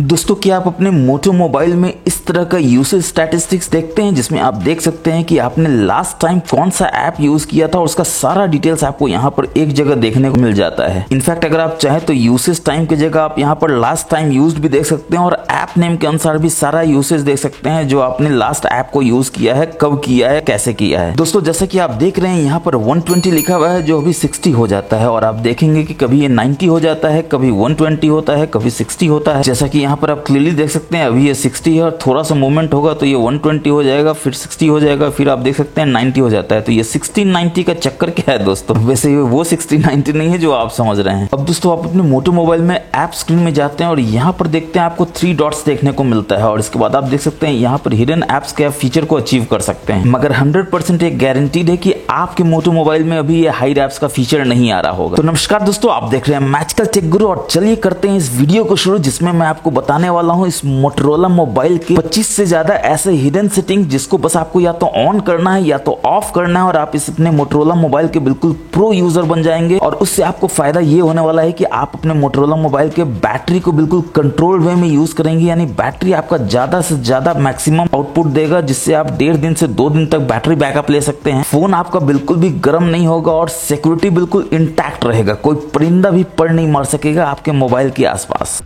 दोस्तों क्या आप अपने मोटो मोबाइल में इस तरह का यूसेज स्टैटिस्टिक्स देखते हैं जिसमें आप देख सकते हैं कि आपने लास्ट टाइम कौन सा ऐप यूज किया था और उसका सारा डिटेल्स आपको यहाँ पर एक जगह देखने को मिल जाता है। इनफैक्ट अगर आप चाहें तो यूसेज टाइम की जगह आप यहाँ पर लास्ट टाइम यूज्ड भी देख सकते हैं और ऐप नेम के अनुसार भी सारा यूसेज देख सकते हैं जो आपने लास्ट ऐप को यूज किया है, कब किया है, कैसे किया है। दोस्तों जैसे कि आप देख रहे हैं यहाँ पर 120 लिखा हुआ है जो अभी 60 हो जाता है और आप देखेंगे कि कभी ये 90 हो जाता है, कभी 120 होता है, कभी 60 होता है। जैसा कि यहाँ पर आप क्लियरली देख सकते हैं अभी ये 60 है और थोड़ा सा मूवमेंट होगा तो ये 120 हो जाएगा, फिर 60 हो जाएगा, फिर आप देख सकते हैं 90 हो जाता है। तो ये 60-90 का चक्कर क्या है दोस्तों, वैसे वो 60-90 नहीं है जो आप समझ रहे हैं। अब दोस्तों आप अपने मोटो मोबाइल में ऐप स्क्रीन में जाते हैं और यहाँ पर देखते हैं आपको 3 डॉट्स देखने को मिलता है और इसके बाद आप देख सकते हैं यहाँ पर हिडन एप्स के फीचर को अचीव कर सकते हैं। मगर 100% एक गारंटीड है कि आपके मोटो मोबाइल में अभी ये हाइड एप्स का फीचर नहीं आ रहा होगा। तो नमस्कार दोस्तों, आप देख रहे हैं मैजिकल टेक गुरु और चलिए करते हैं इस वीडियो को शुरू जिसमें मैं आपको बताने वाला हूं इस मोटोरोला मोबाइल के 25 से ज्यादा ऐसे हिडन सेटिंग जिसको बस आपको या तो ऑन करना है या तो ऑफ करना है और आप इस अपने मोटोरोला मोबाइल के बिल्कुल प्रो यूजर बन जाएंगे। और उससे आपको फायदा ये होने वाला है कि आप अपने मोटोरोला मोबाइल के बैटरी को बिल्कुल कंट्रोल वे में यूज करेंगे, यानी बैटरी आपका ज्यादा से ज्यादा मैक्सिमम आउटपुट देगा जिससे आप 1.5 दिन से 2 दिन तक बैटरी बैकअप ले सकते हैं। फोन आपका बिल्कुल भी गर्म नहीं होगा और सिक्योरिटी बिल्कुल इंटैक्ट रहेगा, कोई परिंदा भी पड़ नहीं मार सकेगा आपके मोबाइल के आसपास।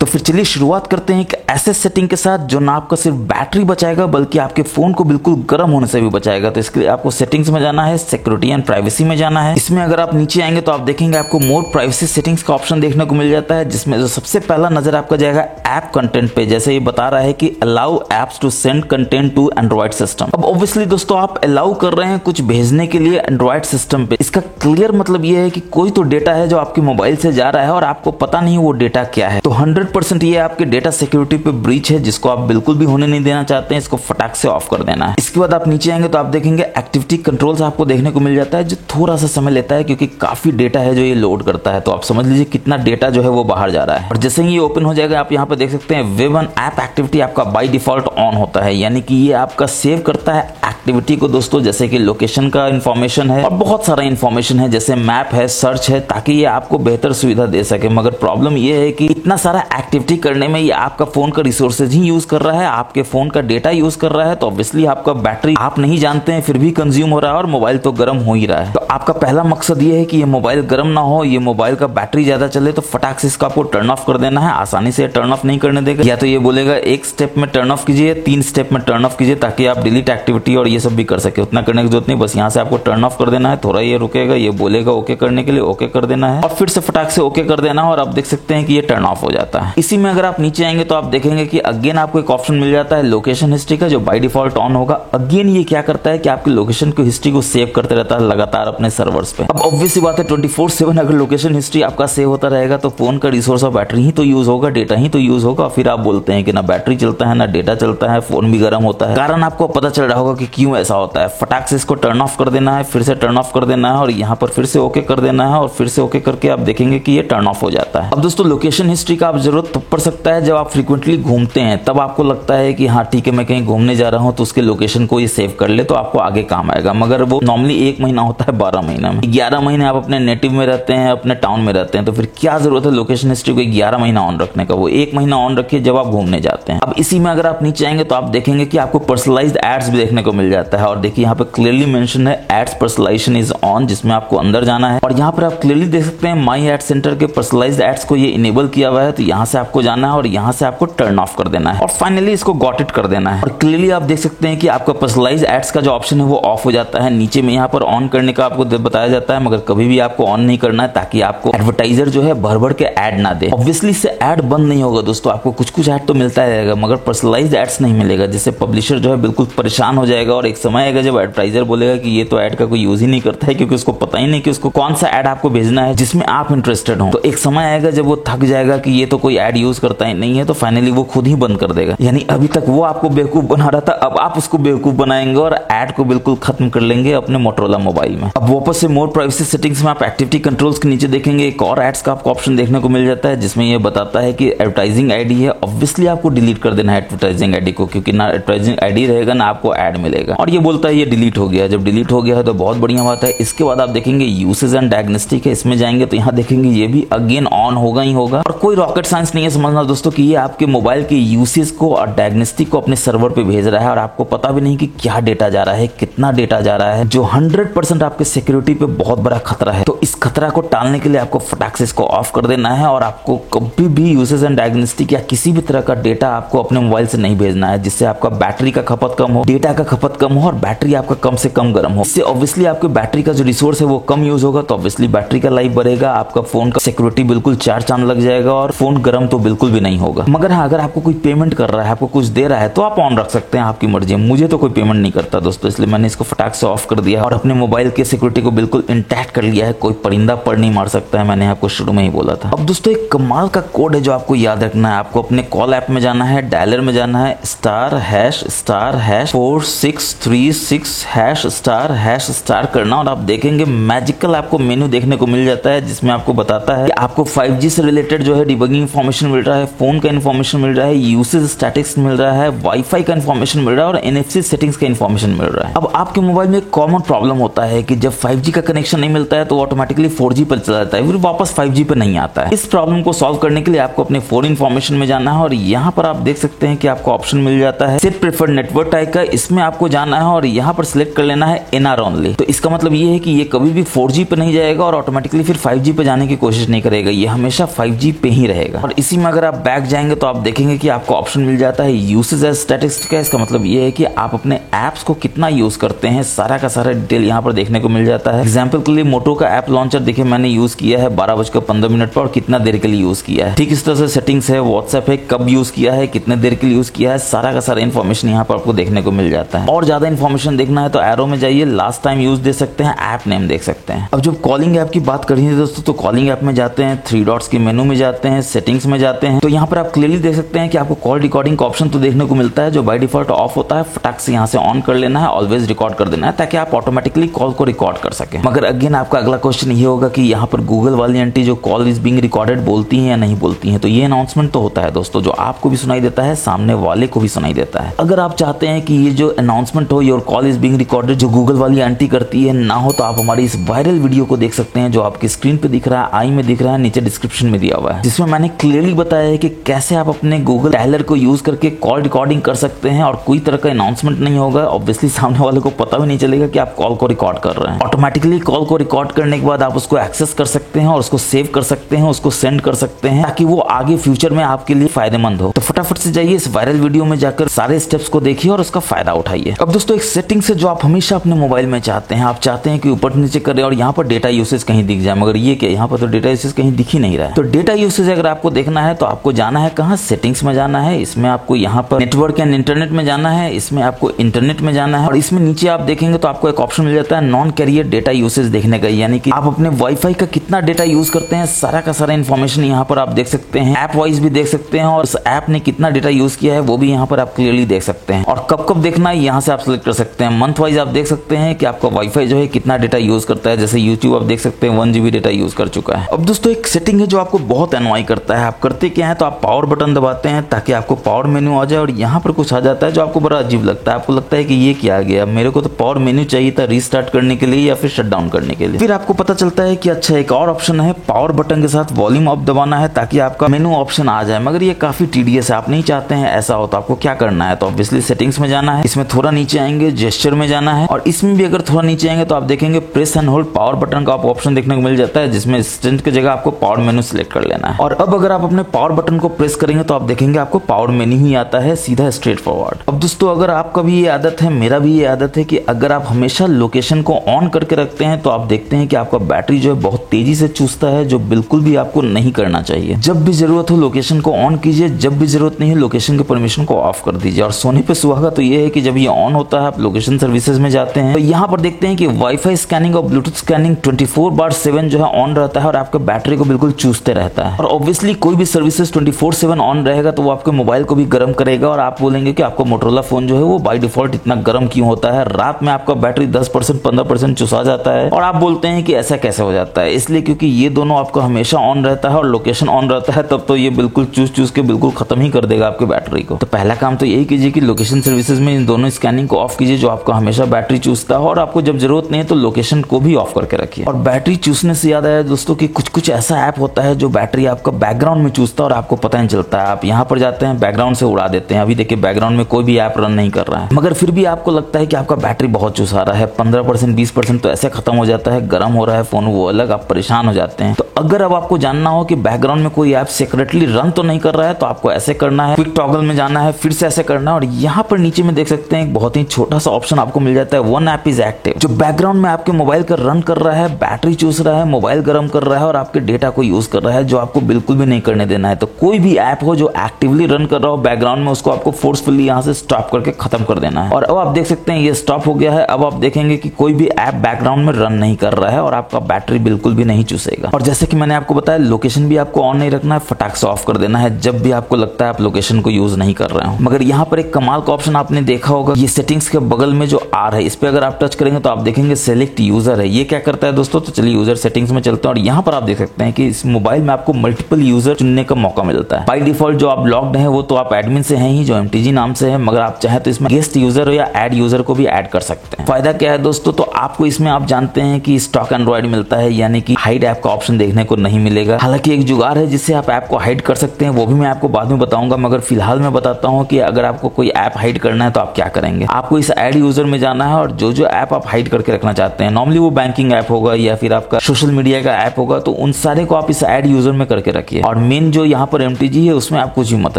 तो फिर चलिए शुरुआत करते हैं एक ऐसे सेटिंग के साथ जो ना आपका सिर्फ बैटरी बचाएगा बल्कि आपके फोन को बिल्कुल गर्म होने से भी बचाएगा। तो इसके लिए आपको सेटिंग्स में जाना है, सिक्योरिटी एंड प्राइवेसी में जाना है। इसमें अगर आप नीचे आएंगे तो आप देखेंगे आपको मोर प्राइवेसी सेटिंग्स का ऑप्शन देखने को मिल जाता है जिसमें जो सबसे पहला नजर आपका जाएगा ऐप कंटेंट पे। जैसे ये बता रहा है कि allow apps to send content to Android system. अब ऑब्वियसली दोस्तों आप अलाउ कर रहे हैं कुछ भेजने के लिए एंड्रॉइड सिस्टम पे। इसका क्लियर मतलब ये है कि कोई तो डेटा है जो आपके मोबाइल से जा रहा है और आपको पता नहीं वो डेटा क्या है। तो 100% ये आपके डेटा सिक्योरिटी पे ब्रीच है जिसको आप बिल्कुल भी होने नहीं देना चाहते हैं। इसको फटाक से ऑफ कर देना है। इसके बाद आप नीचे आएंगे तो आप देखेंगे एक्टिविटी कंट्रोल्स आपको देखने को मिल जाता है जो थोड़ा सा समय लेता है क्योंकि काफी डेटा है जो ये लोड करता है। तो आप समझ लीजिए कितना डेटा जो है वो बाहर जा रहा है। और जैसे ही ये ओपन हो जाएगा आप यहाँ पे देख सकते हैं वेब एंड ऐप एक्टिविटी आपका बाय डिफॉल्ट ऑन होता है, यानी कि ये आपका सेव करता है एक्टिविटी को दोस्तों, जैसे कि लोकेशन का इंफॉर्मेशन है और बहुत सारा इंफॉर्मेशन है जैसे मैप है, सर्च है, ताकि ये आपको बेहतर सुविधा दे सके। मगर प्रॉब्लम ये है कि इतना सारा एक्टिविटी करने में ये आपका फोन का रिसोर्सेज ही यूज कर रहा है, आपके फोन का डेटा यूज कर रहा है। तो ऑब्वियसली आपका बैटरी आप नहीं जानते हैं फिर भी कंज्यूम हो रहा है और मोबाइल तो गर्म हो ही रहा है। तो आपका पहला मकसद ये है कि ये मोबाइल गर्म ना हो, ये मोबाइल का बैटरी ज्यादा चले। तो फटाक से इसको आपको टर्न ऑफ कर देना है। आसानी से टर्न ऑफ नहीं करने देगा, या तो ये बोलेगा एक स्टेप में टर्न ऑफ कीजिए, 3 स्टेप में टर्न ऑफ कीजिए ताकि आप डिलीट एक्टिविटी और ये सब भी कर सके। उतना करने की जरूरत नहीं, बस यहाँ से आपको टर्न ऑफ कर देना है। थोड़ा ये रुकेगा, ये बोलेगा ओके करने के लिए, ओके कर देना है और फिर से फटाक से ओके कर देना है और आप देख सकते हैं कि ये टर्न ऑफ हो जाता है। इसी में अगर आप नीचे आएंगे तो आप देखेंगे कि अगेन आपको एक ऑप्शन मिल जाता है लोकेशन हिस्ट्री का जो बाय डिफॉल्ट ऑन होगा। अगेन ये क्या करता है कि आपकी लोकेशन की हिस्ट्री को सेव करते रहता है लगातार अपने सर्वर्स पे। अब ऑब्वियस सी बात है 24/7 अगर लोकेशन हिस्ट्री आपका सेव होता रहेगा तो फोन का रिसोर्स और बैटरी ही तो यूज होगा, डेटा ही तो यूज होगा। फिर आप बोलते हैं कि ना बैटरी चलता है ना डेटा चलता है, फोन भी गर्म होता है। कारण आपको पता चल रहा होगा कि क्यों ऐसा होता है। फटाक से इसको टर्न ऑफ कर देना है, फिर से टर्न ऑफ कर देना है और यहाँ पर फिर से ओके कर देना है और फिर से ओके करके आप देखेंगे कि ये टर्न ऑफ हो जाता है। अब दोस्तों लोकेशन हिस्ट्री का आप जरूरत तब पड़ सकता है जब आप फ्रीक्वेंटली घूमते हैं, तब आपको लगता है कि हाँ ठीक है मैं कहीं घूमने जा रहा हूँ तो उसके लोकेशन को ये सेव कर ले तो आपको आगे काम आएगा। मगर वो नॉर्मली 1 महीना होता है 12 महीना में। 11 महीने आप अपने नेटिव में रहते हैं, अपने टाउन में रहते हैं, तो फिर क्या जरूरत है लोकेशन हिस्ट्री को 11 महीना ऑन रखने का। वो 1 महीना ऑन रखिए जब आप घूमने जाते हैं। अब इसी में अगर आप नीचे आएंगे तो आप देखेंगे कि आपको पर्सनलाइज्ड एड्स भी देखने को मिल जाता है और देखिए यहाँ पे क्लियरली मेंशन है एड्स पर्सनलाइजेशन इज ऑन, जिसमें आपको अंदर जाना है और यहाँ पर आप क्लियरली देख सकते हैं माई एड सेंटर के पर्सनलाइज्ड एड्स को ये इनेबल किया हुआ है। तो यहाँ से आपको जाना है और यहाँ से आपको टर्न ऑफ कर देना है और फाइनली इसको गॉट इट कर देना है। और क्लियरली आप देख सकते हैं कि आपका पर्सनलाइज्ड एड्स का जो ऑप्शन है वो ऑफ हो जाता है। नीचे में यहाँ पर ऑन करने का आपको बताया जाता है मगर कभी भी आपको ऑन नहीं करना है ताकि आपको एडवर्टाइजर जो है भर भर के ऐड ना दे। ऑब्वियसली इससे ऐड बंद नहीं होगा दोस्तों, आपको कुछ कुछ ऐड तो मिलता रहेगा मगर पर्सनलाइज्ड एड्स नहीं मिलेगा, जिससे पब्लिशर जो है बिल्कुल परेशान हो जाएगा और एक समय आएगा जब एडवर्टाइजर बोलेगा कि ये तो ऐड का कोई यूज ही नहीं करता है क्योंकि उसको पता ही नहीं कि उसको कौन सा ऐड आपको भेजना है जिसमें आप इंटरेस्टेड हो। तो एक समय आएगा जब वो थक जाएगा कि ये तो कोई ऐड यूज करता ही नहीं है, तो फाइनली वो खुद ही बंद कर देगा। यानी अभी तक वो आपको बेवकूफ बना रहा था, अब आप उसको बेवकूफ बनाएंगे और ऐड को बिल्कुल खत्म कर लेंगे अपने मोटोरोला मोबाइल में। अब वापस से मोर प्राइवेसी सेटिंग्स में आप एक्टिविटी कंट्रोल्स के नीचे देखेंगे एक और एड्स का आपको ऑप्शन देखने को मिल जाता है जिसमें ये बताता है कि एडवर्टाइजिंग आईडी है। ऑब्वियसली आपको डिलीट कर देना है एडवर्टाइजिंग आईडी को, क्योंकि ना एडवर्टाइजिंग आईडी रहेगा ना आपको ऐड मिलेगा। देगा और ये बोलता है ये डिलीट हो गया। जब डिलीट हो गया है तो बहुत बढ़िया बात है। इसके बाद आप देखेंगे यूसेज एंड डायग्नोस्टिक है, इसमें जाएंगे तो यहाँ देखेंगे ये भी अगेन ऑन होगा ही होगा। और कोई रॉकेट साइंस नहीं है समझना दोस्तों कि ये आपके मोबाइल के यूसेज को और डायग्नोस्टिक को अपने सर्वर पे भेज रहा है और आपको पता भी नहीं कि क्या डेटा जा रहा है, कितना डेटा जा रहा है, जो 100% आपके सिक्योरिटी पे बहुत बड़ा खतरा है। तो इस खतरा को टालने के लिए आपको फटाक से इसको ऑफ कर देना है और आपको कभी भी यूसेज एंड डायग्नोस्टिक या किसी भी तरह का डेटा आपको अपने मोबाइल से नहीं भेजना है, जिससे आपका बैटरी का खपत कम हो, डेटा का खपत कम हो और बैटरी आपका कम से कम गर्म हो। इससे ऑब्वियसली आपके बैटरी का जो रिसोर्स है वो कम यूज होगा, तो ऑब्वियसली बैटरी का लाइफ बढ़ेगा, आपका फोन का सिक्योरिटी बिल्कुल चार चांद लग जाएगा और फोन गर्म तो बिल्कुल भी नहीं होगा। मगर हाँ, अगर आपको कोई पेमेंट कर रहा है, आपको कुछ दे रहा है तो आप ऑन रख सकते हैं, आपकी मर्जी है। मुझे तो कोई पेमेंट नहीं करता दोस्तों, इसलिए मैंने इसको फटाक से ऑफ कर दिया और अपने मोबाइल के सिक्योरिटी को बिल्कुल इंटैक्ट कर लिया है। कोई परिंदा पर नहीं मार सकता है, मैंने आपको शुरू में ही बोला था। अब दोस्तों एक कमाल का कोड है जो आपको याद रखना है। आपको अपने कॉल ऐप में जाना है, डायलर में जाना है, *#4636# करना और आप देखेंगे मैजिकल आपको मेनू देखने को मिल जाता है, जिसमें आपको बताता है कि आपको 5G से रिलेटेड जो है डिबगिंग इन्फॉर्मेशन मिल रहा है, फोन का इन्फॉर्मेशन मिल रहा है, यूसेज स्टैटिक्स मिल रहा है, वाईफाई का इन्फॉर्मेशन मिल रहा है और NFC सेटिंग्स का इन्फॉर्मेशन मिल रहा है। अब आपके मोबाइल में एक कॉमन प्रॉब्लम होता है कि जब 5G का कनेक्शन नहीं मिलता है तो ऑटोमेटिकली 4G पर चला जाता है, फिर वापस 5G पे नहीं आता है। इस प्रॉब्लम को सॉल्व करने के लिए आपको अपने फोन इन्फॉर्मेशन में जाना है और यहाँ पर आप देख सकते हैं कि आपको ऑप्शन मिल जाता है सेट प्रेफर्ड नेटवर्क टाइप का। इसमें आपको जाना है और यहाँ पर सिलेक्ट कर लेना है NR ओनली। तो इसका मतलब ये है कि ये कभी भी 4G पे नहीं जाएगा और ऑटोमेटिकली फिर 5G पे जाने की कोशिश नहीं करेगा, ये हमेशा 5G पे ही रहेगा। और इसी में अगर आप बैक जाएंगे तो आप देखेंगे कि आपको ऑप्शन मिल जाता है यूसेज एज स्टैटिस्टिक्स का। इसका मतलब ये है कि आप अपने एप्स को कितना यूज करते हैं, सारा का सारा डिटेल यहाँ पर देखने को मिल जाता है। एग्जाम्पल के लिए मोटो का ऐप लॉन्चर देखिए मैंने यूज किया है 12:15 पर और कितना देर के लिए यूज किया है। ठीक इस तरह से सेटिंग्स है, व्हाट्सएप है, कब यूज किया है, कितने देर के लिए यूज किया है, सारा का सारा इन्फॉर्मेशन यहाँ पर आपको देखने को मिल जाता है। और ज्यादा इन्फॉर्मेशन देखना है तो एरो में जाइए, लास्ट टाइम यूज दे सकते हैं, ऐप नेम देख सकते हैं। अब जब कॉलिंग ऐप की बात करेंगे दोस्तों तो कॉलिंग ऐप में जाते हैं, 3 डॉट्स के मेनू में जाते हैं, सेटिंग्स में जाते हैं, तो यहाँ पर आप क्लियरली देख सकते हैं कि आपको कॉल रिकॉर्डिंग का ऑप्शन तो देखने को मिलता है जो बाय डिफॉल्ट ऑफ होता है। फटाक से यहाँ से ऑन कर लेना है, ऑलवेज रिकॉर्ड कर देना है ताकि आप ऑटोमेटिकली कॉल को रिकॉर्ड कर सके। मगर अगेन आपका अगला क्वेश्चन ये होगा कि यहाँ पर गूगल वाली आंटी जो कॉल इज बीइंग रिकॉर्डेड बोलती है या नहीं बोलती है। तो ये अनाउंसमेंट तो होता है दोस्तों, जो आपको भी सुनाई देता है, सामने वाले को भी सुनाई देता है। अगर आप चाहते हैं कि ये जो अनाउंसमेंट हो, your call is being recorded, जो गूगल वाली आंटी करती है ना हो, तो आप हमारी इस वायरल वीडियो को देख सकते हैं जो आपकी स्क्रीन पे दिख रहा है, आई में दिख रहा है, नीचे डिस्क्रिप्शन में दिया हुआ है, जिसमें मैंने क्लियरली बताया है कि कैसे आप अपने गूगल डायलर को यूज करके कॉल रिकॉर्डिंग कर सकते हैं और कोई तरह का अनाउंसमेंट नहीं होगा। ऑब्वियसली सामने वाले को पता भी नहीं चलेगा कि आप कॉल को रिकॉर्ड कर रहे हैं। ऑटोमेटिकली कॉल को रिकॉर्ड करने के बाद आप उसको एक्सेस कर सकते हैं और उसको सेव कर सकते हैं, उसको सेंड कर सकते हैं ताकि वो आगे फ्यूचर में आपके लिए फायदेमंद हो। तो फटाफट से जाइए इस वायरल वीडियो में जाकर सारे स्टेप्स को देखिए और उसका फायदा उठाइए। अब दोस्तों एक सेटिंग से जो आप हमेशा अपने मोबाइल में चाहते हैं, आप चाहते हैं कि ऊपर नीचे करे और यहाँ पर डेटा यूसेज कहीं दिख जाए, मगर ये क्या यहाँ पर तो डेटा यूसेज कहीं दिख ही नहीं रहा है। तो डेटा यूसेज अगर आपको देखना है तो आपको जाना है कहाँ, सेटिंग्स में जाना है, इसमें आपको यहाँ पर नेटवर्क एंड इंटरनेट में जाना है, इसमें आपको इंटरनेट में जाना है और इसमें नीचे आप देखेंगे तो आपको एक ऑप्शन मिल जाता है नॉन कैरियर डेटा यूसेज देखने का, यानी कि आप अपने वाईफाई का कितना डेटा यूज करते हैं, सारा का सारा इन्फॉर्मेशन यहाँ पर आप देख सकते हैं। ऐप वाइज भी देख सकते हैं और उस ऐप ने कितना डेटा यूज किया है वो भी यहाँ पर आप क्लियरली देख सकते हैं। और कब कब देखना है यहाँ से आप सिलेक्ट कर सकते हैं। मंथ वाइज आप देख सकते हैं कि आपका वाईफाई जो है कितना डेटा यूज करता है, जैसे यूट्यूब आप देख सकते हैं 1 GB डेटा यूज कर चुका है। अब दोस्तों एक सेटिंग है जो आपको बहुत एनवाई करता है। आप करते क्या है तो आप पावर बटन दबाते हैं ताकि आपको पावर मेन्यू आ जाए और यहाँ पर कुछ आ जाता है जो आपको बड़ा अजीब लगता है। आपको लगता है कि ये क्या आ गया, मेरे को तो पावर मेन्यू चाहिए था रीस्टार्ट करने के लिए या फिर शट डाउन करने के लिए। फिर आपको पता चलता है कि अच्छा एक और ऑप्शन है, पावर बटन के साथ वॉल्यूम अप दबाना है ताकि आपका मेनू ऑप्शन आ जाए, मगर ये काफी टीडियस है, आप नहीं चाहते हैं ऐसा हो। तो आपको क्या करना है तो ऑब्वियसली सेटिंग्स में जाना है, इसमें थोड़ा नीचे आएंगे जेस्चर में जाना है और इसमें भी अगर थोड़ा नीचे आएंगे तो आप देखेंगे press and hold power button का आपको ऑप्शन देखने को मिल जाता है, जिसमें असिस्टेंट की जगह आपको पावर मेनू सिलेक्ट कर लेना है। और अब अगर आप अपने पावर बटन को प्रेस करेंगे तो आप देखेंगे आपको पावर मेन्यू ही आता है सीधा स्ट्रेट फॉरवर्ड। अब दोस्तों अगर आपका भी ये आदत है, मेरा भी ये आदत है कि अगर आप हमेशा लोकेशन को ऑन करके रखते हैं तो आप देखते हैं कि आपका बैटरी जो है बहुत तेजी से चूसता है, जो बिल्कुल भी आपको नहीं करना चाहिए। जब भी जरूरत हो लोकेशन को ऑन कीजिए, जब भी जरूरत नहीं है लोकेशन के परमिशन को ऑफ कर दीजिए। और सोने पे सुहागा तो ये है कि जब ये ऑन होता है आप लोकेशन सर्विसेज में जाते हैं तो यहाँ पर देखते हैं कि वाईफाई स्कैनिंग और ब्लूटूथ स्कैनिंग 24/7 जो है ऑन रहता है और आपके बैटरी को बिल्कुल चूसते रहता है। और ऑब्वियसली कोई भी सर्विसेज 24/7 ऑन रहेगा तो वो आपके मोबाइल को भी गर्म करेगा और आप बोलेंगे कि आपका मोटरोला फोन जो है वो बाय डिफॉल्ट इतना गर्म क्यों होता है, रात में आपका बैटरी 10% 15% चुसा जाता है और आप बोलते हैं कि ऐसा कैसे हो जाता है। इसलिए क्योंकि ये दोनों आपका हमेशा ऑन रहता है और लोकेशन ऑन रहता है, तब तो ये बिल्कुल चूस के बिल्कुल खत्म ही कर देगा आपके बैटरी को। तो पहला काम तो यही कीजिए कि लोकेशन सर्विसेज में इन दोनों स्कैनिंग स्कैनिंग को ऑफ कीजिए जो आपका हमेशा बैटरी चूसता है, और आपको जब जरूरत नहीं है तो लोकेशन को भी ऑफ करके रखिए। और बैटरी चूसने से याद आया दोस्तों कि कुछ कुछ ऐसा ऐप होता है जो बैटरी आपका बैकग्राउंड में चूसता है और आपको पता नहीं चलता है। आप यहाँ पर जाते हैं, बैकग्राउंड से उड़ा देते हैं। अभी देखिए बैकग्राउंड में कोई भी ऐप रन नहीं कर रहा है, मगर फिर भी आपको लगता है कि आपका बैटरी बहुत चूसा रहा है, 15% 20% तो ऐसे खत्म हो जाता है, गर्म हो रहा है फोन, वो अलग, आप परेशान हो जाते हैं। तो अगर अब आपको जानना हो कि बैकग्राउंड में कोई ऐप सीक्रेटली रन तो नहीं कर रहा है, तो आपको ऐसे करना है, क्विक टॉगल में जाना है, फिर से ऐसे करना है, और यहाँ पर नीचे में देख सकते हैं एक बहुत ही छोटा सा ऑप्शन आपको मिल जाता है, वन ऐप इज एक्टिव, जो बैकग्राउंड में आपके मोबाइल का रन कर रहा है, बैटरी चूस रहा है, मोबाइल गर्म कर रहा है और आपके डेटा को यूज कर रहा है, जो आपको बिल्कुल भी नहीं करने देना है। तो कोई भी ऐप हो जो एक्टिवली रन कर रहा हो बैकग्राउंड में, उसको आपको फोर्सफुली यहाँ से स्टॉप करके खत्म कर देना है। और अब आप देख सकते हैं ये स्टॉप हो गया है। अब आप देखेंगे कि कोई भी ऐप बैकग्राउंड में रन नहीं कर रहा है और आपका बैटरी बिल्कुल भी नहीं चूसेगा। और जैसे कि मैंने आपको बताया, लोकेशन भी आपको ऑन नहीं रखना है, फटाक से ऑफ कर देना है जब भी आपको लगता है आप लोकेशन को यूज नहीं कर रहे हो। मगर यहाँ पर एक कमाल का ऑप्शन आपने देखा होगा, ये सेटिंग्स के बगल में जो आर है, इस पे अगर आप टच करेंगे तो आप देखेंगे सेलेक्ट यूजर है। ये क्या करता है दोस्तों, तो चलिए यूजर सेटिंग्स में चलते हैं, और यहाँ पर आप देख सकते हैं कि इस मोबाइल में आपको मल्टीपल यूजर चुनने का मौका मिलता है। बाय डिफॉल्ट जो आप लॉग्ड है वो तो आप एडमिन से हैं ही, जो MTG नाम से है, मगर आप चाहे तो इसमें गेस्ट यूजर या एड यूजर को भी ऐड कर सकते हैं। फायदा क्या है दोस्तों, तो आपको इसमें आप जानते हैं कि स्टॉक एंड्रॉइड मिलता है, यानी कि हाइड ऐप का ऑप्शन देखने को नहीं मिलेगा। हालांकि एक जुगाड़ है जिससे आप ऐप को हाइड कर सकते हैं, वो भी मैं आपको बाद में बताऊंगा, मगर फिलहाल मैं बताता हूं कि अगर आपको कोई ऐप हाइड करना है तो आप क्या करेंगे। आपको इस ऐड यूजर में जाना है और जो जो ऐप आप हाइड करके रखना चाहते हैं, नॉर्मली वो बैंकिंग ऐप होगा या फिर आपका सोशल मीडिया का ऐप होगा, तो उन सारे को आप इस ऐड यूजर में करके रखिए। और मेन जो यहाँ पर MTG है उसमें आप कुछ भी मत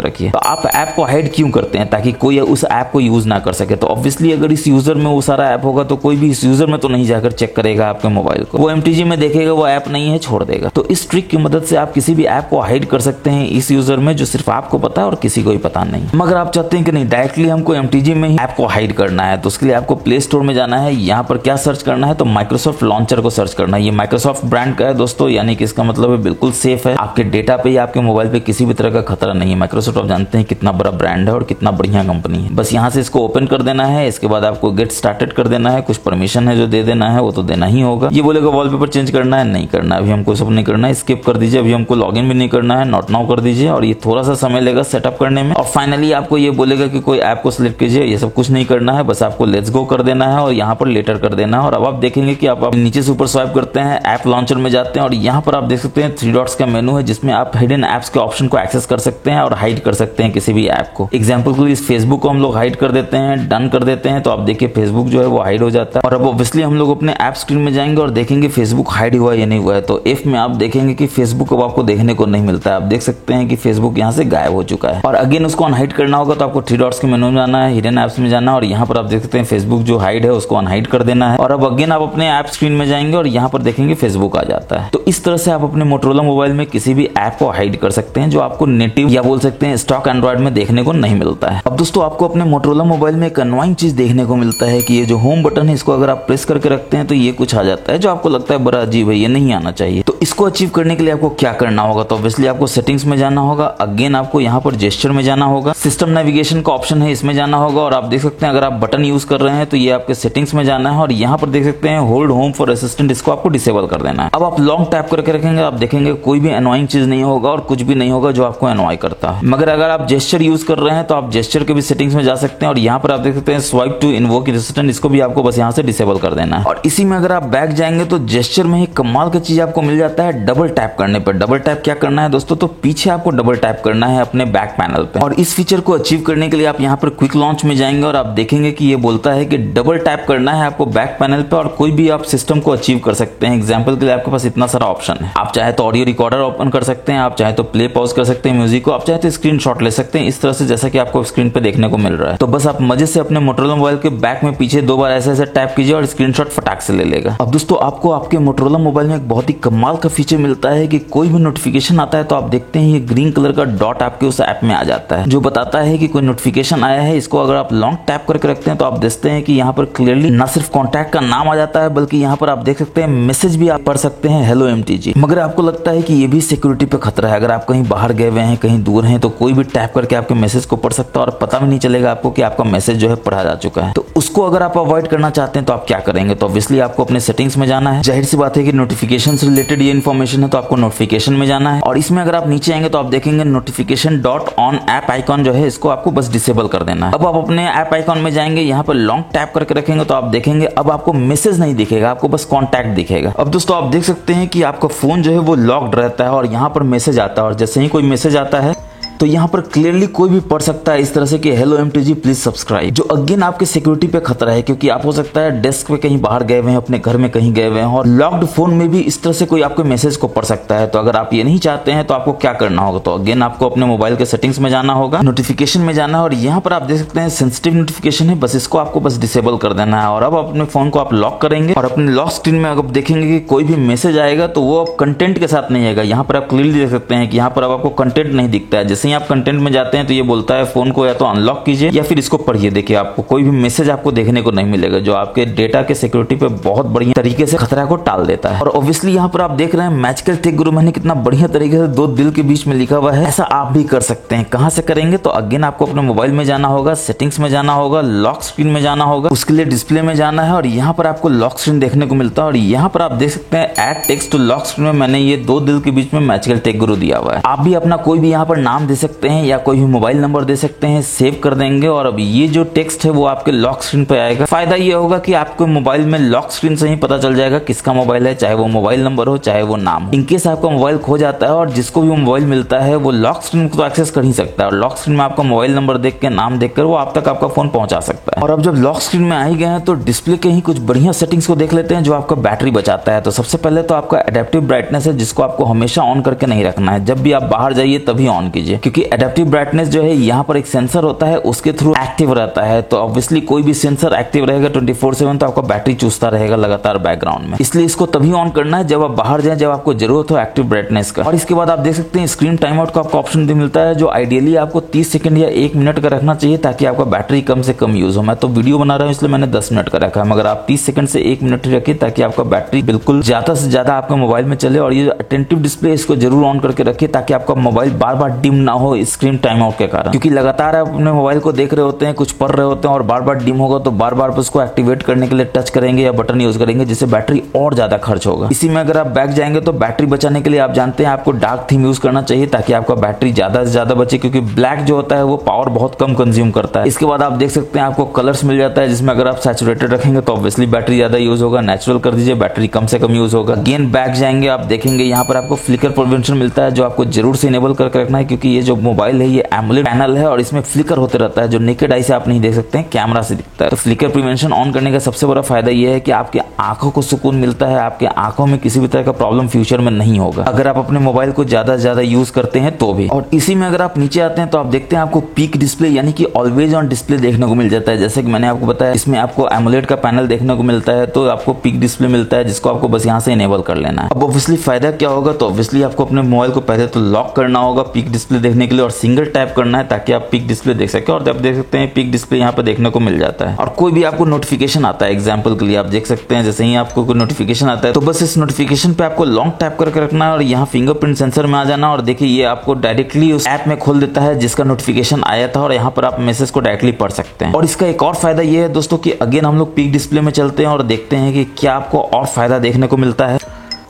रखिए। तो आप ऐप को हाइड क्यों करते हैं, ताकि कोई उस ऐप को यूज ना कर सके। तो ऑब्वियसली अगर इस यूजर में वो सारा ऐप होगा तो कोई भी इस यूजर में तो नहीं जाकर चेक करेगा आपके मोबाइल को, वो MTG में देखेगा वो ऐप नहीं है, छोड़ देगा। तो इस ट्रिक की मदद से आप किसी भी ऐप को हाइड कर सकते हैं इस यूजर में, जो सिर्फ आपको पता है और किसी को भी पता नहीं। मगर आप चाहते हैं कि नहीं, डायरेक्टली हमको MTG में ही ऐप को हाइड करना है, तो उसके लिए आपको प्ले स्टोर में जाना है। यहाँ पर क्या सर्च करना है, तो माइक्रोसॉफ्ट लॉन्चर को सर्च करना है। ये माइक्रोसॉफ्ट ब्रांड का है दोस्तों, यानी कि इसका मतलब है बिल्कुल सेफ है, आपके डेटा पे या आपके मोबाइल पे किसी भी तरह का खतरा नहीं है। माइक्रोसॉफ्ट आप जानते हैं कितना बड़ा ब्रांड है और कितना बढ़िया कंपनी है। बस यहाँ से इसको ओपन कर देना है, इसके बाद आपको गेट स्टार्टेड कर देना है, कुछ परमिशन है जो दे देना है, वो तो देना ही होगा। ये बोलेगा वॉलपेपर चेंज करना है, नहीं करना, अभी हमको सब नहीं करना है, स्किप कर दीजिए। अभी हमको लॉगिन भी नहीं करना है, नॉट नाउ कर दीजिए, और ये थोड़ा सा समय लेगा सेटअप करने में। और फाइनली आपको ये बोलेगा कि कोई ऐप को सिलेक्ट कीजिए, ये सब कुछ नहीं करना है, बस आपको लेट्स गो कर देना है और यहाँ पर लेटर कर देना है। और अब आप देखेंगे कि आप नीचे से ऊपर स्वाइप करते हैं, ऐप लॉन्चर में जाते हैं, और यहाँ पर आप देख सकते हैं 3 डॉट्स का मेनू है, जिसमें आप हिडन ऐप्स के ऑप्शन को एक्सेस कर सकते हैं और हाइड कर सकते हैं किसी भी ऐप को। एग्जाम्पल के लिए इस फेसबुक को हम लोग हाइड कर देते हैं, डन कर देते हैं, तो आप देखिए फेसबुक जो है वो हाइड हो जाता है। और अब ऑब्वियसली हम लोग अपने ऐप स्क्रीन में जाएंगे और देखेंगे फेसबुक हाइड हुआ या नहीं हुआ है। तो इफ में आप देखेंगे कि फेसबुक अब आपको देखने को नहीं मिलता है, आप देख सकते हैं कि फेसबुक यहाँ से गायब हो चुका है। और अगेन उसको अनहाइड करना होगा तो आपको 3 डॉट्स के मेनू में जाना है, हिडन ऐप्स में जाना है, और यहाँ पर आप देख सकते हैं फेसबुक जो हाइड है उसको अनहाइड कर देना है। और अब अगेन आप अपने ऐप स्क्रीन में जाएंगे और यहाँ पर देखेंगे फेसबुक आ जाता है। तो इस तरह से आप अपने मोटोरोला मोबाइल में किसी भी ऐप को हाइड कर सकते हैं जो आपको नेटिव या बोल सकते हैं स्टॉक एंड्रॉइड में देखने को नहीं मिलता है। अब दोस्तों आपको अपने मोटोरोला मोबाइल में एक अनोइंग चीज देखने को मिलता है कि ये जो होम बटन है इसको अगर आप प्रेस करके रखते हैं तो ये कुछ आ जाता है जो आपको लगता है बड़ा अजीब है, ये नहीं आना चाहिए। तो इसको अचीव करने के लिए आपको क्या करना होगा, तो ऑब्वियसली आपको सेटिंग्स में जाना होगा, अगेन आपको यहाँ पर जेस्चर में जाना होगा, सिस्टम नेविगेशन का ऑप्शन है इसमें जाना होगा, और आप देख सकते हैं अगर आप बटन यूज कर रहे हैं तो ये आपके सेटिंग्स में जाना है, और यहाँ पर देख सकते हैं होल्ड होम फॉर असिस्टेंट, इसको आपको डिसेबल कर देना है। अब आप लॉन्ग टैप करके रखेंगे, आप देखेंगे कोई भी अनोइंग चीज नहीं होगा और कुछ भी नहीं होगा जो आपको अनॉय करता है। मगर अगर आप जेस्चर यूज कर रहे हैं तो आप जेस्चर के भी सेटिंग्स में जा सकते हैं, और यहाँ पर आप देख सकते हैं स्वाइप टू इन्वोक असिस्टेंट, इसको भी आपको बस यहाँ से डिसेबल कर देना है। और इसी में अगर आप बैक जाएंगे तो जेस्चर में ही कमाल की चीज आपको मिल जाता है डबल टैप करने पर। डबल टैप क्या करना है दोस्तों, तो पीछे आपको डबल टैप करना है अपने बैक पैनल पे, और इस फीचर को अचीव करने के लिए आप यहाँ पर क्विक लॉन्च में जाएंगे और आप देखेंगे कि ये बोलता है कि डबल टैप करना है आपको बैक पैनल पे, और कोई भी आप सिस्टम को अचीव कर सकते हैं। एग्जाम्पल के लिए आपके पास इतना सारा ऑप्शन है, आप चाहे तो ऑडियो रिकॉर्डर ओपन कर सकते हैं, आप चाहे तो प्ले पॉज कर सकते हैं म्यूजिक को, आप चाहे तो स्क्रीनशॉट ले सकते हैं इस तरह से जैसा कि आपको स्क्रीन पे देखने को मिल रहा है। तो बस आप मजे से अपने मोटोरोला मोबाइल के बैक में पीछे 2 बार ऐसे ऐसे टैप कीजिए और स्क्रीनशॉट फटाक से ले लेगा। अब दोस्तों आपको आपके मोटोरोला मोबाइल में एक बहुत ही कमाल का फीचर मिलता है कि कोई भी नोटिफिकेशन आता है तो आप देखते हैं ये ग्रीन कलर का डॉट आपके उस ऐप में आ जाता है जो बताता है कि कोई नोटिफिकेशन आया है। इसको अगर आप लॉन्ग टैप करके रखते हैं तो आप देखते हैं कि यहाँ पर क्लियरली न सिर्फ कॉन्टैक्ट का नाम आ जाता है बल्कि यहाँ पर आप देख सकते हैं मैसेज भी आप पढ़ सकते हैं, हेलो MTG। मगर आपको लगता है कि ये भी सिक्योरिटी पे खतरा है, अगर आप कहीं बाहर गए हुए हैं, कहीं दूर हैं, तो कोई भी टैप करके आपके मैसेज को पढ़ सकता है और पता भी नहीं चलेगा आपको कि आपका मैसेज जो है पढ़ा जा चुका है। तो उसको अगर आप अवॉइड करना चाहते हैं तो आप क्या करेंगे, तो ऑब्वियसली आपको अपने सेटिंग्स में जाना है। जाहिर सी बात है कि नोटिफिकेशन से रिलेटेड ये इन्फॉर्मेशन है तो आपको नोटिफिकेशन में जाना है, और इसमें अगर आप नीचे आएंगे तो आप देखेंगे notification dot on app icon जो है इसको आपको बस डिसेबल कर देना है। अब आप अपने ऐप आइकॉन में जाएंगे, यहाँ पर लॉन्ग टैप करके रखेंगे तो आप देखेंगे अब आपको मैसेज नहीं दिखेगा, आपको बस कॉन्टैक्ट दिखेगा। अब दोस्तों आप देख सकते हैं कि आपका फोन जो है वो लॉक्ड रहता है और यहाँ पर मैसेज आता है, और जैसे ही कोई मैसेज आता है तो यहाँ पर क्लियरली कोई भी पढ़ सकता है इस तरह से कि हेलो MTG प्लीज सब्सक्राइब, जो अगेन आपके सिक्योरिटी पे खतरा है, क्योंकि आप हो सकता है डेस्क पे कहीं बाहर गए हुए हैं, अपने घर में कहीं गए हुए हैं और लॉक्ड फोन में भी इस तरह से कोई आपके मैसेज को पढ़ सकता है। तो अगर आप ये नहीं चाहते हैं तो आपको क्या करना होगा, तो अगेन आपको अपने मोबाइल के सेटिंग्स में जाना होगा, नोटिफिकेशन में जाना है और यहाँ पर आप देख सकते हैं सेंसिटिव नोटिफिकेशन है, बस इसको आपको बस डिसेबल कर देना है। और अब अपने फोन को आप लॉक करेंगे और अपने लॉक स्क्रीन में अगर देखेंगे कि कोई भी मैसेज आएगा तो वो कंटेंट के साथ नहीं आएगा। यहाँ पर आप क्लियरली देख सकते हैं कि यहाँ पर अब आपको कंटेंट नहीं दिखता है। जैसे ही आप कंटेंट में हैं तो ये बोलता है फोन को या तो अनलॉक कीजिए या फिर इसको पढ़िए। देखिए आपको कोई भी मैसेज आपको देखने को नहीं मिलेगा, जो आपके डेटा के सिक्योरिटी पे बहुत बढ़िया तरीके से खतरा को टाल देता है। और ऑब्वियसली यहाँ पर आप देख रहे हैं मैजिकल टेक गुरु मैंने कितना बढ़िया तरीके से दो दिल के बीच में लिखा हुआ है, ऐसा आप भी कर सकते हैं। कहां से करेंगे तो अगेन आपको अपने मोबाइल में जाना होगा, सेटिंग्स में जाना होगा, लॉक स्क्रीन में जाना होगा, उसके लिए डिस्प्ले में जाना है और यहाँ पर आपको लॉक स्क्रीन देखने को मिलता है। और यहाँ पर आप देख सकते हैं add text to lock screen में मैंने ये दो दिल के बीच में मैजिकल टेक गुरु दिया हुआ है। आप भी अपना कोई भी यहाँ पर नाम दे सकते हैं या कोई भी मोबाइल नंबर दे सकते हैं, सेव कर देंगे और अब ये जो टेक्स्ट है वो आपके लॉक स्क्रीन पे आएगा। फायदा ये होगा कि आपको मोबाइल में लॉक स्क्रीन से ही पता चल जाएगा किसका मोबाइल है, चाहे वो मोबाइल नंबर हो चाहे वो नाम हो। इनकेस आपका मोबाइल खो जाता है और जिसको भी मोबाइल मिलता है वो लॉक स्क्रीन को तो एक्सेस कर ही सकता है और लॉक स्क्रीन में आपका मोबाइल नंबर देख के नाम देखकर वो आप तक आपका फोन पहुंचा सकता है। और अब जब लॉक स्क्रीन में आ ही गए हैं तो डिस्प्ले के ही कुछ बढ़िया सेटिंग्स को देख लेते हैं जो आपका बैटरी बचाता है। तो सबसे पहले तो आपका एडेप्टिव ब्राइटनेस है, जिसको आपको हमेशा ऑन करके नहीं रखना है, जब भी आप बाहर जाइए तभी ऑन कीजिए, क्योंकि एडेप्टिव ब्राइटनेस जो है यहाँ पर एक सेंसर होता है उसके थ्रू एक्टिव रहता है। तो ऑब्वियसली कोई भी सेंसर एक्टिव रहेगा 24/7 तो आपका बैटरी चूसता रहेगा लगातार बैकग्राउंड में, इसलिए इसको तभी ऑन करना है जब आप बाहर जाएं, जब आपको जरूरत हो एक्टिव ब्राइटनेस का। और इसके बाद आप देख सकते हैं स्क्रीन टाइम आउट का आपको ऑप्शन भी मिलता है, जो आइडियली आपको 30 सेकंड या 1 मिनट का रखना चाहिए ताकि आपका बैटरी कम से कम यूज हो। मैं तो वीडियो बना रहा हूँ इसलिए मैंने 10 मिनट का रखा है, मगर आप 30 सेकंड से 1 मिनट रखिए ताकि आपका बैटरी बिल्कुल ज्यादा से ज्यादा आपका मोबाइल में चले। और ये अटेंटिव डिस्प्ले इसको जरूर ऑन करके रखिए ताकि आपका मोबाइल बार बार डिम ना हो स्क्रीन टाइम आउट के कारण, क्योंकि लगातार आप अपने मोबाइल को देख रहे होते हैं, कुछ पढ़ रहे होते हैं और बार बार डिम होगा तो बार बार उसको एक्टिवेट करने के लिए टच करेंगे या बटन यूज करेंगे, जिससे बैटरी और ज्यादा खर्च होगा। इसी में अगर आप बैक जाएंगे तो बैटरी बचाने के लिए आप जानते हैं आपको डार्क थीम यूज करना चाहिए ताकि आपका बैटरी ज्यादा से ज्यादा बचे, क्योंकि ब्लैक जो होता है वो पावर बहुत कम कंज्यूम करता है। इसके बाद आप देख सकते हैं आपको कलर्स मिल जाता है, जिसमें अगर आप सैचुरेटेड रखेंगे तो ऑब्वियसली बैटरी ज्यादा यूज होगा, नेचुरल कर दीजिए बैटरी कम से कम यूज होगा। अगेन बैक जाएंगे आप देखेंगे यहाँ पर आपको फ्लिकर प्रिवेंशन मिलता है, जो आपको जरूर से इनेबल करके रखना है, क्योंकि ये जो मोबाइल है ये एमोलेड पैनल है और इसमें फ्लिकर होते रहता है, जो नेकेड आई से आप नहीं देख सकते हैं, कैमरा से दिखता है। तो फ्लिकर प्रिवेंशन ऑन करने का सबसे बड़ा फायदा यह है कि आपके आंखों को सुकून मिलता है, आपके आंखों में किसी भी तरह का प्रॉब्लम फ्यूचर में नहीं होगा अगर आप अपने मोबाइल को ज्यादा से ज्यादा यूज करते हैं तो भी। और इसी में अगर आप नीचे आते हैं तो आप देखते हैं आपको पीक डिस्प्ले यानी कि ऑलवेज ऑन डिस्प्ले देखने को मिल जाता है। जैसे कि मैंने आपको बताया इसमें आपको एमोलेड का पैनल देखने को मिलता है, तो आपको पीक डिस्प्ले मिलता है जिसको आपको बस यहाँ से इनेबल कर लेना है। अब ऑब्वियसली फायदा क्या होगा, तो ऑब्वियसली आपको अपने मोबाइल को पहले तो लॉक करना होगा पीक डिस्प्ले देखने के लिए और सिंगल टैप करना है ताकि आप पीक डिस्प्ले देख सके। और आप देख सकते हैं पीक डिस्प्ले यहाँ पे देखने को मिल जाता है। और कोई भी आपको नोटिफिकेशन आता है, एग्जांपल के लिए आप देख सकते हैं जैसे ही आपको कोई नोटिफिकेशन आता है तो बस इस नोटिफिकेशन पे आपको लॉन्ग टैप करके रखना है और यहाँ फिंगरप्रिंट सेंसर में आ जाना और देखिए ये आपको डायरेक्टली उस ऐप में खोल देता है जिसका नोटिफिकेशन आया था और यहाँ पर आप मैसेज को डायरेक्टली पढ़ सकते हैं। और इसका एक और फायदा ये है दोस्तों कि अगेन हम लोग पीक डिस्प्ले में चलते हैं और देखते हैं कि क्या आपको और फायदा देखने को मिलता है।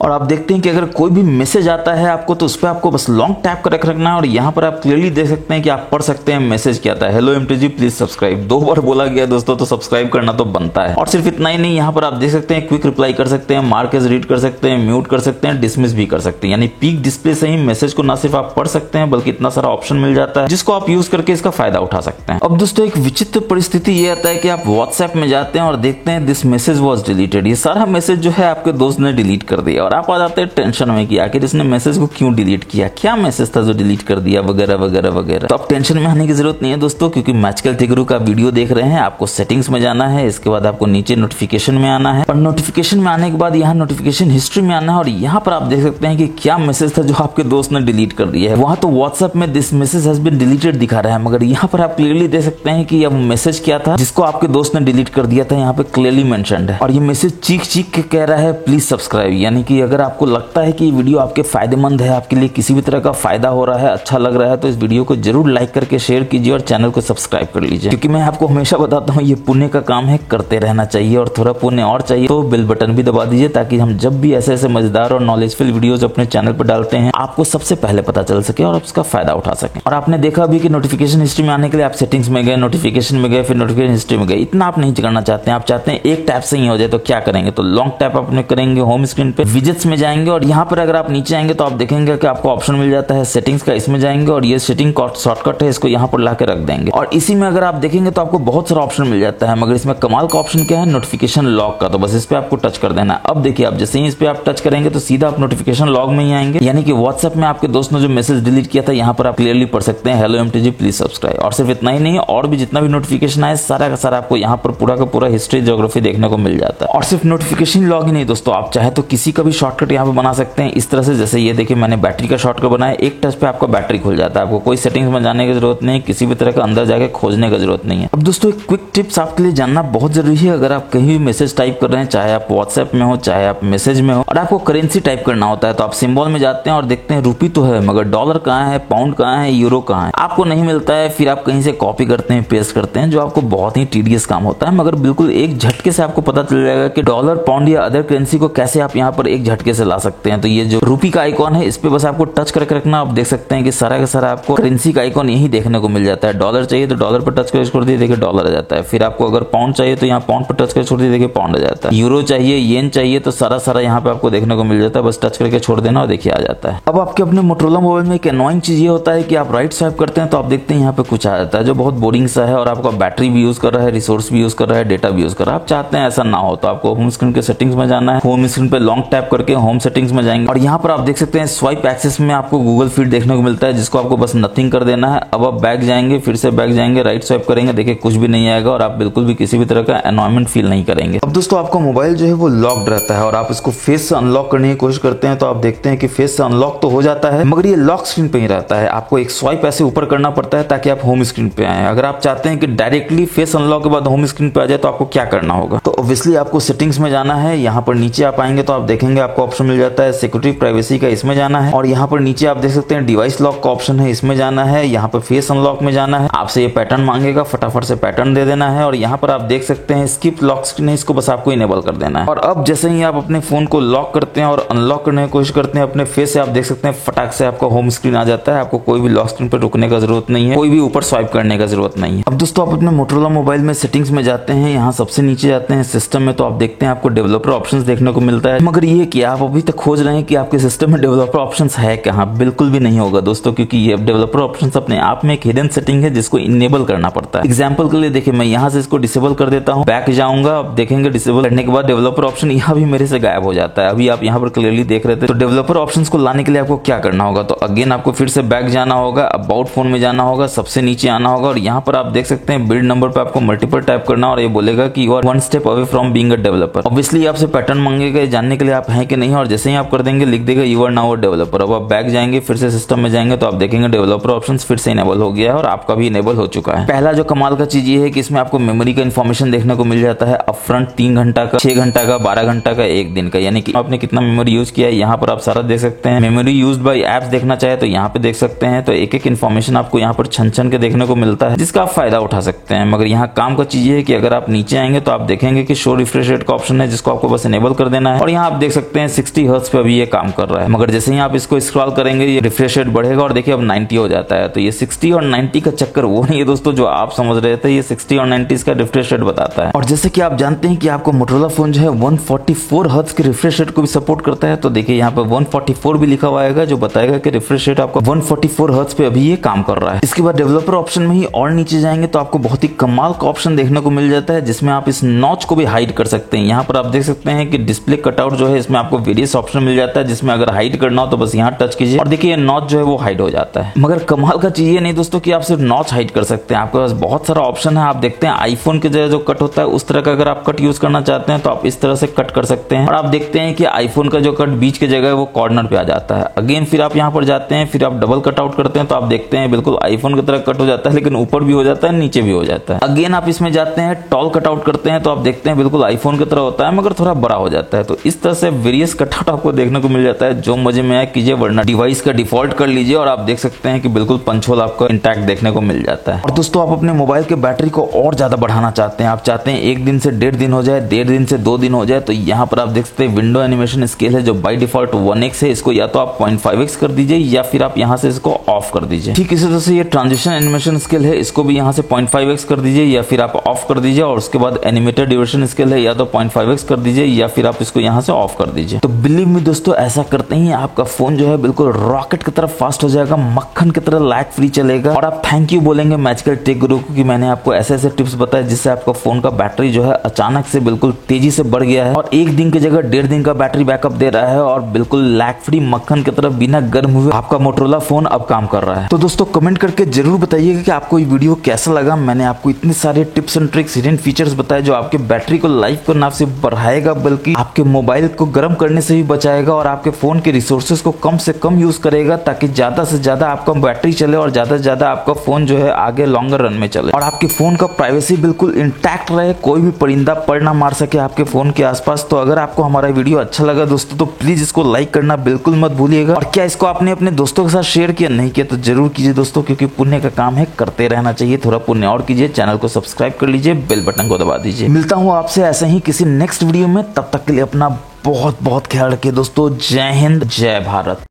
और आप देखते हैं कि अगर कोई भी मैसेज आता है आपको तो उस पर आपको बस लॉन्ग टैप कर रखना है और यहाँ पर आप क्लियरली देख सकते हैं कि आप पढ़ सकते हैं मैसेज क्या आता है, हेलो MTG प्लीज सब्सक्राइब। 2 बार बोला गया दोस्तों तो सब्सक्राइब करना तो बनता है। और सिर्फ इतना ही नहीं, यहाँ पर आप देख सकते हैं क्विक रिप्लाई कर सकते हैं, मार्क एज रीड कर सकते हैं, म्यूट कर सकते हैं, डिसमिस भी कर सकते हैं। यानी पीक डिस्प्ले से ही मैसेज को न सिर्फ आप पढ़ सकते हैं बल्कि इतना सारा ऑप्शन मिल जाता है जिसको आप यूज करके इसका फायदा उठा सकते हैं। अब दोस्तों एक विचित्र परिस्थिति ये आता है कि आप व्हाट्सएप में जाते हैं और देखते हैं दिस मैसेज वॉज डिलीटेड, ये सारा मैसेज जो है आपके दोस्त ने डिलीट कर दिया और आप आ जाते हैं टेंशन में कि आखिर इसने मैसेज को क्यों डिलीट किया, क्या मैसेज था जो डिलीट कर दिया वगैरह वगैरह वगैरह। तो आप टेंशन में आने की जरूरत नहीं है दोस्तों, क्योंकि मैजिकल टेक गुरु का वीडियो देख रहे हैं। आपको सेटिंग्स में जाना है, इसके बाद आपको नीचे नोटिफिकेशन में आना है और नोटिफिकेशन में आने के बाद यहाँ नोटिफिकेशन हिस्ट्री में आना है और यहाँ पर आप देख सकते हैं कि क्या मैसेज था जो आपके दोस्त ने डिलीट कर दिया है। वहां तो व्हाट्सएप में this message has been deleted दिखा रहा है, मगर यहाँ पर आप क्लियरली देख सकते हैं कि यह मैसेज क्या था जिसको आपके दोस्त ने डिलीट कर दिया था, यहाँ पे क्लियरली मेंशन्ड है। और ये मैसेज चीख चीख के कह रहा है प्लीज सब्सक्राइब, यानी कि दोस्तों अगर आपको लगता है कि ये वीडियो आपके फायदेमंद है, आपके लिए किसी भी तरह का फायदा हो रहा है, अच्छा लग रहा है, तो इस वीडियो को जरूर लाइक करके शेयर कीजिए और चैनल को सब्सक्राइब कर लीजिए। क्योंकि मैं आपको हमेशा बताता हूँ ये पुण्य का काम है, करते रहना चाहिए। और थोड़ा पुण्य और चाहिए तो बेल बटन भी दबा दीजिए, ताकि हम जब भी ऐसे ऐसे मजेदार और नॉलेजफुल वीडियोज अपने चैनल पर डालते हैं आपको सबसे पहले पता चल सके और उसका फायदा उठा सके। और आपने देखा अभी कि नोटिफिकेशन हिस्ट्री में आने के लिए आप सेटिंग्स में गए, नोटिफिकेशन में गए, फिर नोटिफिकेशन हिस्ट्री में गए। इतना आप नहीं करना चाहते हैं, आप चाहते हैं एक टैप से ही हो जाए। तो क्या करेंगे, तो लॉन्ग टैप अपने करेंगे, होम स्क्रीन पे विजेट्स में जाएंगे और यहाँ पर अगर आप नीचे आएंगे तो आप देखेंगे कि आपको ऑप्शन मिल जाता है सेटिंग्स का। इसमें जाएंगे और ये सेटिंग शॉर्टकट है, इसको यहाँ पर लाके रख देंगे। और इसी में अगर आप देखेंगे तो आपको बहुत सारा ऑप्शन मिल जाता है, मगर इसमें कमाल का ऑप्शन क्या है, नोटिफिकेशन लॉग का। तो बस इस पे आपको टच कर देना है। अब देखिए आप जैसे ही इस पे आप टच करेंगे तो सीधा आप नोटिफिकेशन लॉग में ही आएंगे, यानी कि व्हाट्सएप में आपके दोस्त ने जो मैसेज डिलीट किया था यहाँ पर आप क्लियरली पढ़ सकते हैं, हेलो एमटीजी प्लीज सब्सक्राइब। और सिर्फ इतना ही नहीं, और भी जितना भी नोटिफिकेशन आए सारा का सारा आपको यहाँ पर पूरा का पूरा हिस्ट्री ज्योग्राफी देखने को मिल जाता है। और सिर्फ नोटिफिकेशन लॉग ही नहीं दोस्तों, आप चाहे तो किसी का भी शॉर्टकट यहाँ पे बना सकते हैं इस तरह से। जैसे ये देखिए मैंने बैटरी का शॉर्टकट बनाया, एक टच पे आपका बैटरी खुल जाता है। आपको कोई सेटिंग्स में जाने की जरूरत नहीं, किसी भी तरह का अंदर जाके खोजने की जरूरत नहीं है। अब दोस्तों एक क्विक टिप्स आपके लिए जानना बहुत जरूरी है। अगर आप कहीं भी मैसेज टाइप कर रहे हैं, चाहे आप व्हाट्सएप में हो चाहे आप मैसेज में हो, और आपको करेंसी टाइप करना होता है, तो आप सिंबल में जाते हैं और देखते हैं रुपी तो है मगर डॉलर कहाँ है, पाउंड कहाँ है, यूरो कहाँ है, आपको नहीं मिलता है। फिर आप कहीं से कॉपी करते हैं, पेस्ट करते हैं, जो आपको बहुत ही टीडियस काम होता है। मगर बिल्कुल एक झटके से आपको पता चल जाएगा कि डॉलर, पाउंड या अदर करेंसी को कैसे आप यहाँ पर एक झटके से ला सकते हैं। तो ये जो रुपी का आइकॉन है इस पे बस आपको टच करके रखना। आप देख सकते हैं कि सारा का सारा आपको करेंसी का आइकॉन यही देखने को मिल जाता है। डॉलर चाहिए तो डॉलर पर टच करके छोड़ दिए, देखिए डॉलर आ जाता है। फिर आपको अगर पाउंड चाहिए तो यहाँ पाउंड पर टच करके छोड़ दिए, देखिए पाउंड आ जाता है। यूरो चाहिए, येन चाहिए, तो सारा सारा यहाँ पे आपको देखने को मिल जाता है। बस टच करके छोड़ देना और देखिए आ जाता है। अब आपके अपने मोटरोला मोबाइल में एक एनोइंग चीज ये होता है कि आप राइट स्वाइप करते हैं तो आप देखते हैं यहाँ पे कुछ आ जाता है जो बहुत बोरिंग सा है, और आपका बैटरी भी यूज कर रहा है, रिसोर्स भी यूज कर रहा है, डेटा भी यूज कर रहा है। आप चाहते हैं ऐसा ना हो तो आपको होम स्क्रीन के सेटिंग्स में जाना है। होम स्क्रीन पे लॉन्ग टैप करके होम सेटिंग्स में जाएंगे और यहाँ पर आप देख सकते हैं स्वाइप एक्सेस में आपको गूगल फीड देखने को मिलता है, जिसको आपको बस नथिंग कर देना है। अब आप बैक जाएंगे, फिर से बैक जाएंगे, राइट स्वाइप करेंगे, देखिए कुछ भी नहीं आएगा और आप बिल्कुल भी किसी भी तरह का एनवायरमेंट फील नहीं करेंगे। अब दोस्तों आपका मोबाइल जो है वो लॉक्ड रहता है और आप इसको फेस से अनलॉक करने की कोशिश करते हैं तो आप देखते हैं कि फेस से अनलॉक तो हो जाता है, मगर ये लॉक स्क्रीन पे ही रहता है। आपको एक स्वाइप ऐसे ऊपर करना पड़ता है ताकि आप होम स्क्रीन पे आए। अगर आप चाहते हैं कि डायरेक्टली फेस अनलॉक के बाद होम स्क्रीन पे आ जाए तो आपको क्या करना होगा, तो ऑब्वियसली आपको सेटिंग्स में जाना है। यहाँ पर नीचे आप आएंगे तो आप देखेंगे आपको ऑप्शन मिल जाता है सिक्योरिटी प्राइवेसी का, इसमें जाना है। और यहाँ पर नीचे आप देख सकते हैं डिवाइस लॉक का ऑप्शन है, इसमें जाना है। यहाँ पर फेस अनलॉक में जाना है, आपसे ये पैटर्न मांगेगा, फटाफट से पैटर्न दे देना है। और यहाँ पर आप देख सकते हैं स्किप लॉक स्क्रीन है, इसको बस आपको इनेबल कर देना है। और अब जैसे ही आप अपने फोन को लॉक करते हैं और अनलॉक करने की कोशिश करते हैं अपने फेस से, आप देख सकते हैं फटाक से आपका होम स्क्रीन आ जाता है। आपको कोई भी लॉक स्क्रीन पर रुकने का जरूरत नहीं है, कोई भी ऊपर स्वाइप करने का जरूरत नहीं है। अब दोस्तों आप अपने मोटरोला मोबाइल में सेटिंग्स में जाते हैं, यहाँ सबसे नीचे जाते हैं सिस्टम में, तो आप देखते हैं आपको डेवलपर ऑप्शंस देखने को मिलता है। मगर ये कि आप अभी तक खोज रहे हैं कि आपके सिस्टम में डेवलपर ऑप्शंस है कहाँ, बिल्कुल भी नहीं होगा दोस्तों, क्योंकि ये डेवलपर ऑप्शंस अपने आप में एक हिडन सेटिंग है जिसको इनेबल करना पड़ता है। एग्जांपल के लिए देखिए मैं यहाँ से इसको डिसेबल कर देता हूँ, बैक जाऊंगा, आप देखेंगे डिसेबल करने के बाद डेवलपर ऑप्शन यहाँ भी मेरे से गायब हो जाता है। अभी आप यहाँ पर क्लियरली देख रहे थे। तो डेवलपर ऑप्शंस को लाने के लिए आपको क्या करना होगा, तो अगेन आपको फिर से बैक जाना होगा, अबाउट फोन में जाना होगा, सबसे नीचे आना होगा और यहाँ पर आप देख सकते हैं बिल्ड नंबर पे आपको मल्टीपल टाइप करना और ये बोलेगा कि you are one step away from being a developer. Obviously आपसे पैटर्न मांगेगा जानने के लिए आप हैं कि नहीं, और जैसे ही आप कर देंगे लिख देगा you are now a developer. अब आप बैक जाएंगे, फिर से सिस्टम में जाएंगे तो आप देखेंगे डेवलपर ऑप्शंस फिर से इनेबल हो गया है और आपका भी इनेबल हो चुका है। पहला जो कमाल का चीज ये है कि इसमें आपको मेमोरी का इन्फॉर्मेशन देखने को मिल जाता है अपफ्रंट 3 घंटा का, 6 घंटा का, 12 घंटा का, 1 दिन का, यानी कि आपने कितना मेमोरी यूज किया है यहाँ पर आप सारा देख सकते हैं। मेमोरी यूज्ड बाय एप्स देखना चाहे तो यहाँ पे देख सकते हैं। तो एक एक इन्फॉर्मेशन आपको यहाँ पर छन छन के देखने को मिलता है जिसका आप फायदा उठा सकते हैं। मगर यहाँ काम का चीज है कि अगर आप नीचे आएंगे तो आप देखेंगे कि शो रिफ्रेश रेट का ऑप्शन है जिसको आपको बस इनेबल कर देना है और यहाँ आप देख सकते हैं 60 हर्ट्ज पे अभी ये काम कर रहा है। मगर जैसे ही आप इसको स्क्रॉल करेंगे ये रिफ्रेश रेट बढ़ेगा और देखिए अब 90 हो जाता है। तो ये 60 और 90 का चक्कर वो नहीं है दोस्तों जो आप समझ रहे थे, ये 60 और 90 का रिफ्रेश रेट बताता है। और जैसे कि आप जानते हैं कि आपको मोटरोला फोन जो है 144 हर्ट्ज के रिफ्रेश रेट को भी सपोर्ट करता है। तो देखिए यहाँ पे 144 भी लिखा हुआ है जो बताएगा कि रिफ्रेश रेट आपका 144 हर्ट्ज पे अभी ये काम कर रहा है। इसके बाद डेवलपर ऑप्शन में ही और नीचे जाएंगे तो आपको बहुत ही कमाल का ऑप्शन देखने को मिल जाता है जिसमें आप इस नॉच को भी हाइड कर सकते हैं। यहाँ पर आप देख सकते हैं कि डिस्प्ले कटआउट जो है इसमें आपको वेरियस ऑप्शन मिल जाता है जिसमें अगर हाइड करना हो तो बस यहाँ टच कीजिए और देखिए नॉच जो है वो हाइड हो जाता है। मगर कमाल का चीज ये नहीं दोस्तों कि आप सिर्फ नॉच हाइड कर सकते हैं, आपके पास बहुत सारा ऑप्शन है। आप देखते हैं आईफोन के जगह जो कट होता है उस तरह का अगर आप कट यूज करना चाहते हैं तो आप इस तरह से कट कर सकते हैं। और आप देखते हैं कि आईफोन का जो कट बीच की जगह है वो कॉर्नर पे आ जाता है। अगेन फिर आप यहाँ पर जाते हैं, फिर आप डबल कट आउट करते हैं तो आप देखते हैं बिल्कुल आईफोन की तरह कट हो जाता है, लेकिन ऊपर भी हो जाता है नीचे भी हो जाता है। अगेन आप इसमें जाते हैं टॉल कट आउट करते हैं तो आप देखते हैं बिल्कुल आईफोन की तरह होता है मगर थोड़ा बड़ा हो जाता है। तो इस तरह से वेरियस कटआउट आपको देखने को मिल जाता है। जो मजे में आए कीजिए, वरना डिवाइस का डिफॉल्ट कर लीजिए और आप देख सकते हैं कि बिल्कुल पंच होल आपको इंटैक्ट देखने को मिल जाता है। और दोस्तों आप अपने मोबाइल के बैटरी को और ज्यादा बढ़ाना चाहते हैं, आप चाहते हैं 1 दिन से 1.5 दिन हो जाए, 1.5 दिन से 2 दिन हो जाए, तो यहाँ पर आप देख सकते हैं विंडो एनिमेशन स्केल है जो बाय डिफॉल्ट 1x है, इसको या तो आप 0.5x कर दीजिए या फिर आप यहाँ से इसको ऑफ कर दीजिए। ठीक इसी तरह से ये ट्रांजिशन एनिमेशन स्केल है, इसको भी यहाँ से 0.5x कर दीजिए या फिर आप ऑफ कर दीजिए। और उसके बाद एनिमेटेड ड्यूरेशन स्केल है, या तो 0.5x कर दीजिए या फिर आप इसको यहाँ से ऑफ कर दीजिए। तो बिलीव मी दोस्तों, ऐसा करते ही आपका फोन जो है बिल्कुल रॉकेट की तरफ फास्ट हो जाएगा, मक्खन की तरह लैग फ्री चलेगा और आप थैंक यू बोलेंगे मैजिकल टेक गुरु को कि मैंने आपको ऐसे ऐसे टिप्स बताए जिससे आपका फोन का बैटरी जो है अचानक से बिल्कुल तेजी से बढ़ गया है और 1 दिन की जगह 1.5 दिन का बैटरी बैकअप दे रहा है और बिल्कुल लैग फ्री मक्खन की तरफ बिना गर्म हुए आपका मोटरोला फोन अब काम कर रहा है। तो दोस्तों कमेंट करके जरूर बताइएगा कि आपको ये वीडियो कैसा लगा। मैंने आपको इतने सारे tips and tricks, hidden features बताए जो आपके बैटरी को लाइफ को ना सिर्फ बढ़ाएगा बल्कि आपके मोबाइल को गर्म करने से भी बचाएगा और आपके फोन के रिसोर्सेज को कम से कम यूज करेगा ताकि ज्यादा से ज्यादा आपका बैटरी चले और ज्यादा से ज्यादा आपका फोन जो है आगे लॉन्गर रन में चले और आपके फोन का प्राइवेसी बिल्कुल इंटैक्ट रहे, कोई भी परिंदा पर ना मार सके आपके फोन के आसपास। तो अगर आपको हमारा वीडियो अच्छा लगा दोस्तों तो प्लीज इसको लाइक करना बिल्कुल मत भूलिएगा और क्या इसको आपने अपने दोस्तों के साथ शेयर किया नहीं किया तो जरूर कीजिए दोस्तों, क्योंकि पुण्य का काम है, करते रहना चाहिए। थोड़ा पुण्य और कीजिए, चैनल को सब्सक्राइब कर लीजिए, बेल बटन को दबा दीजिए। मिलता हूँ आपसे ऐसे ही किसी नेक्स्ट वीडियो में, तब तक के लिए अपना बहुत बहुत ख्याल रखिए दोस्तों। जय हिंद, जय भारत।